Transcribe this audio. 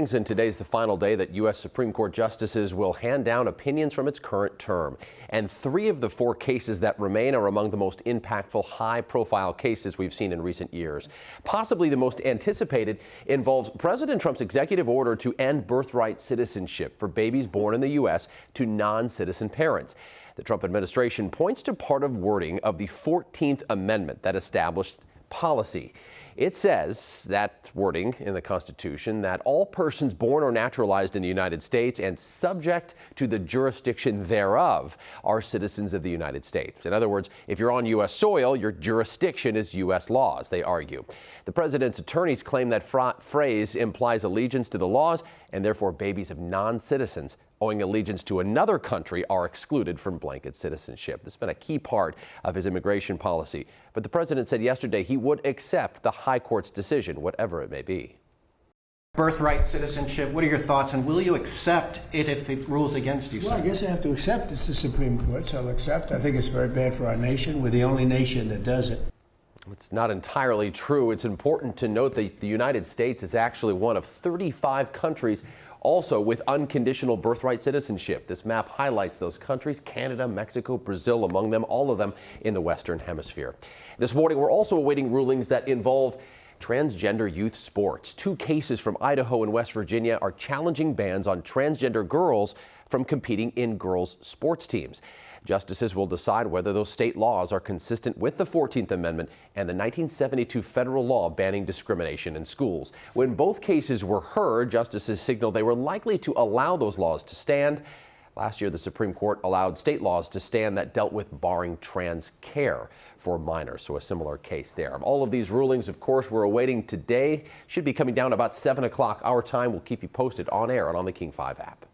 And today's the final day that U.S. Supreme Court justices will hand down opinions from its current term. And 3 of the 4 cases that remain are among the most impactful, high-profile cases we've seen in recent years. Possibly the most anticipated involves President Trump's executive order to end birthright citizenship for babies born in the U.S. to non-citizen parents. The Trump administration points to part of wording of the 14th Amendment that established policy. It says, that wording in the Constitution, that all persons born or naturalized in the United States and subject to the jurisdiction thereof are citizens of the United States. In other words, if you're on U.S. soil, your jurisdiction is U.S. laws, they argue. The president's attorneys claim that phrase implies allegiance to the laws, and therefore babies of non-citizens owing allegiance to another country are excluded from blanket citizenship. This has been a key part of his immigration policy. But the president said yesterday he would accept the high court's decision, whatever it may be. Birthright citizenship, what are your thoughts, and will you accept it if it rules against you? Well, I guess I have to accept it's the Supreme Court, so I'll accept. I think it's very bad for our nation. We're the only nation that does it. It's not entirely true. It's important to note that the United States is actually one of 35 countries also with unconditional birthright citizenship. This map highlights those countries: Canada, Mexico, Brazil among them, all of them in the Western Hemisphere. This morning, we're also awaiting rulings that involve transgender youth sports. 2 cases from Idaho and West Virginia are challenging bans on transgender girls from competing in girls' sports teams. Justices will decide whether those state laws are consistent with the 14th Amendment and the 1972 federal law banning discrimination in schools. When both cases were heard, justices signaled they were likely to allow those laws to stand. Last year, the Supreme Court allowed state laws to stand that dealt with barring trans care for minors, so a similar case there. All of these rulings, of course, we're awaiting today. Should be coming down about 7 o'clock our time. We'll keep you posted on air and on the King 5 app.